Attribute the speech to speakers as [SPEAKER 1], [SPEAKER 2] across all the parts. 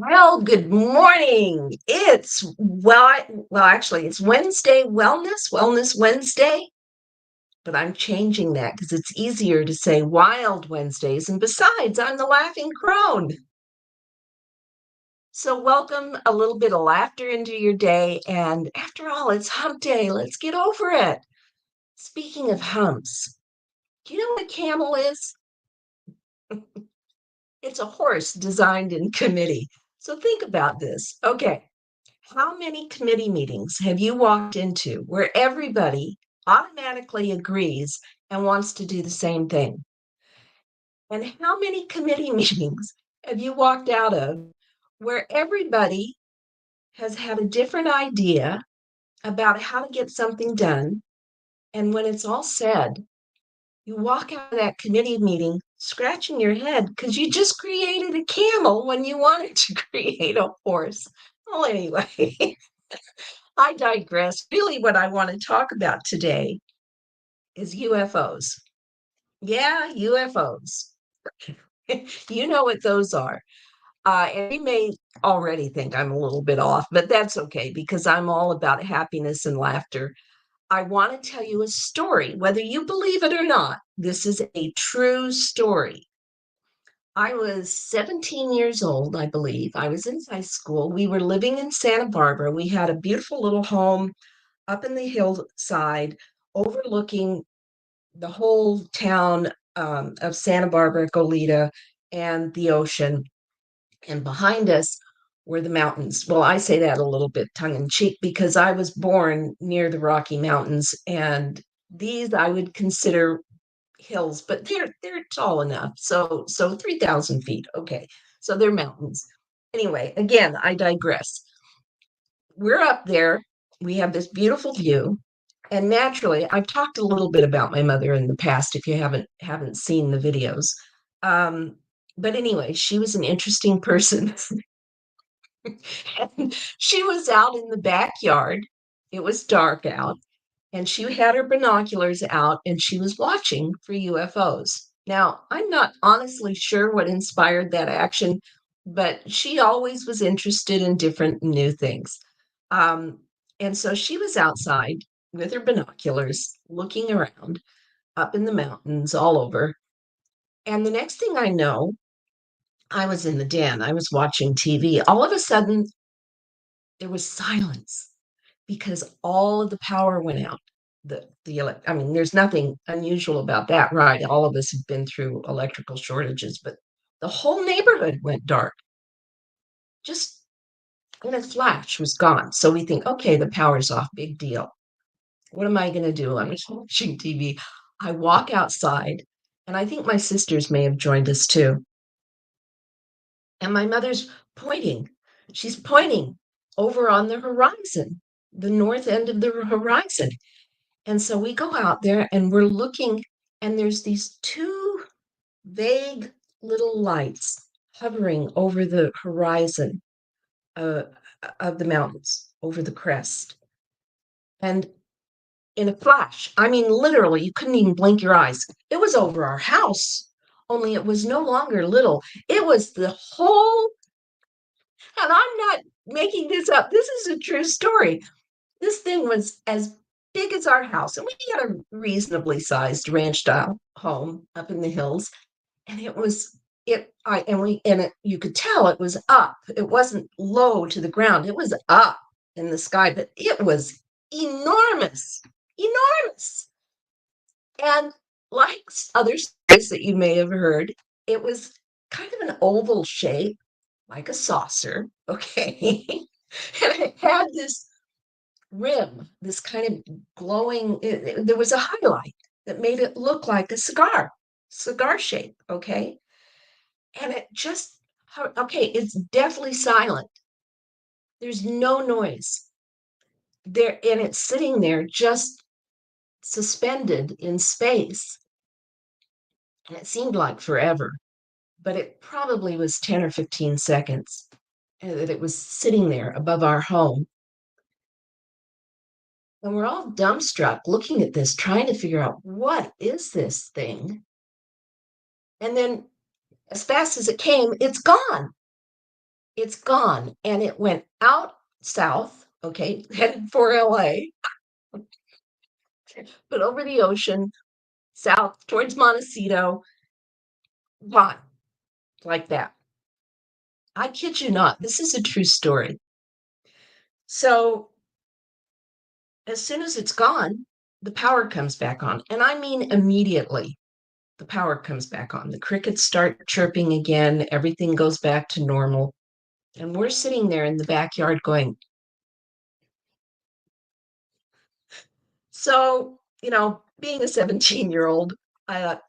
[SPEAKER 1] Well, good morning. Actually, it's Wednesday Wellness Wednesday, but I'm changing that because it's easier to say Wild Wednesdays. And besides, I'm the laughing crone. So, welcome a little bit of laughter into your day. And after all, it's hump day. Let's get over it. Speaking of humps, do you know what a camel is? It's a horse designed in committee. So, think about this. Okay. How many committee meetings have you walked into where everybody automatically agrees and wants to do the same thing? And how many committee meetings have you walked out of where everybody has had a different idea about how to get something done? And when it's all said, you walk out of that committee meeting scratching your head because you just created a camel when you wanted to create a horse. Well, anyway, I digress. Really, what I want to talk about today is UFOs. Yeah, UFOs. You know what those are. And you may already think I'm a little bit off, but that's okay because I'm all about happiness and laughter. I want to tell you a story, whether you believe it or not. This is a true story. I was 17 years old, I believe. I was in high school. We were living in Santa Barbara. We had a beautiful little home up in the hillside overlooking the whole town of Santa Barbara, Goleta, and the ocean. And behind us were the mountains. Well, I say that a little bit tongue in cheek because I was born near the Rocky Mountains, and these I would consider hills, but they're tall enough. So 3,000 feet. Okay, so they're mountains. Anyway, again, I digress. We're up there. We have this beautiful view. And naturally, I've talked a little bit about my mother in the past if you haven't seen the videos. Um, but anyway, she was an interesting person. And she was out in the backyard. It was dark out, and she had her binoculars out and she was watching for UFOs. Now, I'm not honestly sure what inspired that action, but she always was interested in different new things. Um, and so she was outside with her binoculars looking around up in the mountains all over. And the next thing I know, I was in the den, I was watching TV. All of a sudden, there was silence because all of the power went out. I mean, there's nothing unusual about that, right? All of us have been through electrical shortages, but the whole neighborhood went dark. Just in a flash was gone. So we think, okay, the power's off, big deal. What am I going to do? I'm watching TV. I walk outside, and I think my sisters may have joined us too. And my mother's pointing. She's pointing over on the horizon, the north end of the horizon. And so we go out there and we're looking, and there's these two vague little lights hovering over the horizon uh, of the mountains, over the crest. And in a flash, I mean, literally, you couldn't even blink your eyes. It was over our house, only it was no longer little. It was the whole, and I'm not making this up. This is a true story. This thing was as big as our house, and we had a reasonably sized ranch style home up in the hills, and it was it I and we and it you could tell it was up. It wasn't low to the ground. It was up in the sky, but it was enormous. Enormous. And like other stories that you may have heard, it was kind of an oval shape, like a saucer, okay? And it had this rim, this kind of glowing, there was a highlight that made it look like a cigar shape, okay? And it just, okay, it's deathly silent. There's no noise there, and it's sitting there just suspended in space. And it seemed like forever, but it probably was 10 or 15 seconds that it was sitting there above our home. And we're all dumbstruck looking at this, trying to figure out what is this thing? And then as fast as it came, it's gone. it's gone. And it went out south, okay, headed for LA, but over the ocean, south towards Montecito, gone like that. I kid you not. This is a true story. So as soon as it's gone, the power comes back on. And I mean immediately, the power comes back on. The crickets start chirping again. Everything goes back to normal. And we're sitting there in the backyard going, so, being a 17-year-old, I thought,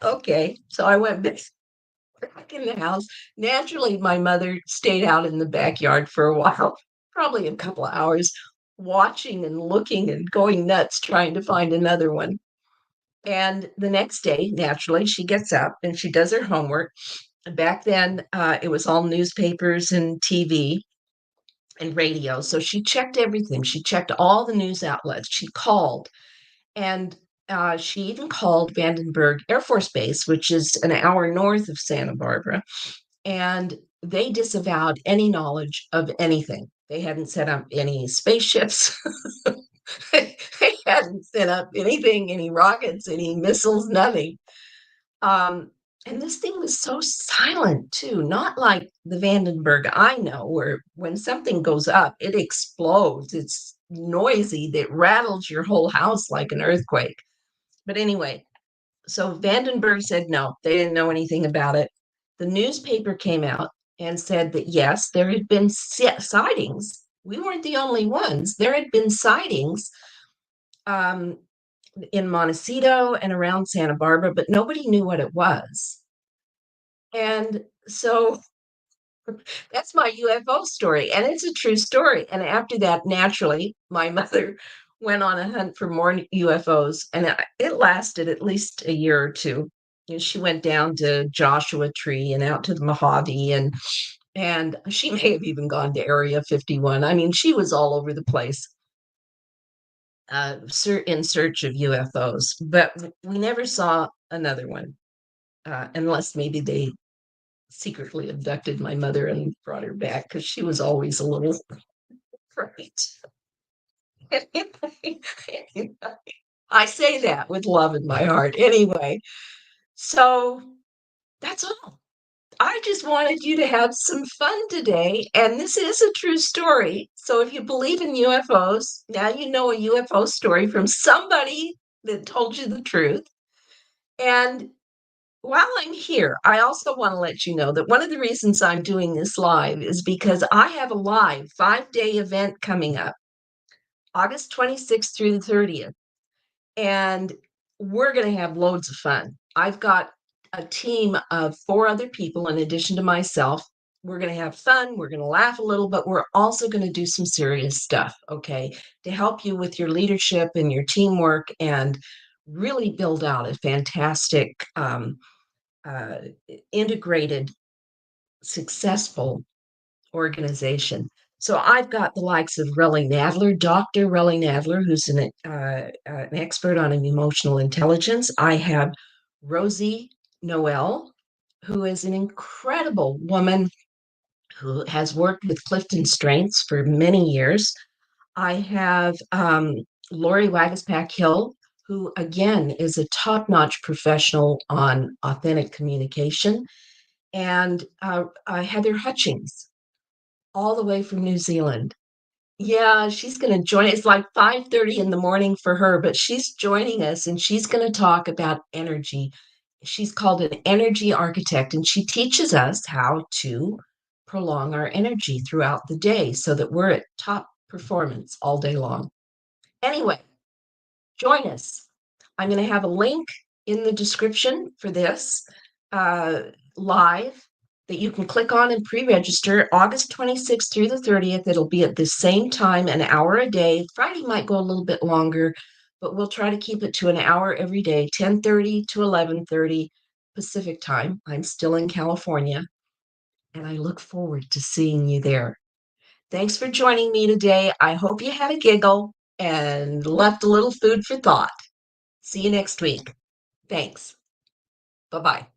[SPEAKER 1] okay. So I went back in the house. Naturally, my mother stayed out in the backyard for a while, probably a couple of hours, watching and looking and going nuts trying to find another one. And the next day, naturally, she gets up and she does her homework. Back then, it was all newspapers and TV and radio. So she checked everything. She checked all the news outlets. She called, and she even called Vandenberg Air Force Base, which is an hour north of Santa Barbara, and they disavowed any knowledge of anything. They hadn't set up any spaceships. They hadn't set up anything, any rockets, any missiles, nothing. Um, and this thing was so silent too, not like the Vandenberg I know, where when something goes up, it explodes. It's noisy that rattles your whole house like an earthquake. But anyway, so Vandenberg said no, they didn't know anything about it. The newspaper came out and said that yes, there had been sightings. We weren't the only ones. There had been sightings um, in Montecito and around Santa Barbara, but nobody knew what it was. And so that's my UFO story, and it's a true story. And after that, naturally, my mother went on a hunt for more UFOs, and it lasted at least a year or two. She went down to Joshua Tree and out to the Mojave, and she may have even gone to Area 51. I mean, she was all over the place in search of UFOs, but we never saw another one, unless maybe they secretly abducted my mother and brought her back because she was always a little right. I say that with love in my heart. Anyway, so that's all. I just wanted you to have some fun today. And this is a true story. So if you believe in UFOs, now you know a UFO story from somebody that told you the truth. And while I'm here, I also want to let you know that one of the reasons I'm doing this live is because I have a live 5-day event coming up, August 26th through the 30th. And we're going to have loads of fun. I've got a team of 4 other people in addition to myself. We're going to have fun. We're going to laugh a little, but we're also going to do some serious stuff, okay, to help you with your leadership and your teamwork and really build out a fantastic uh, integrated, successful organization. So I've got the likes of Relly Nadler, Dr. Relly Nadler, who's an expert on emotional intelligence. I have Rosie Noel, who is an incredible woman who has worked with Clifton Strengths for many years. I have Lori Wagaspack Hill, who again is a top-notch professional on authentic communication, and Heather Hutchings, all the way from New Zealand. Yeah, she's going to join. It's like 5:30 in the morning for her, but she's joining us and she's going to talk about energy. She's called an energy architect, and she teaches us how to prolong our energy throughout the day so that we're at top performance all day long. Anyway, join us. I'm going to have a link in the description for this uh, live that you can click on and pre-register August 26th through the 30th. It'll be at the same time, an hour a day. Friday might go a little bit longer, but we'll try to keep it to an hour every day, 10:30 to 11:30 Pacific time. I'm still in California, and I look forward to seeing you there. Thanks for joining me today. I hope you had a giggle and left a little food for thought. See you next week. Thanks. Bye bye.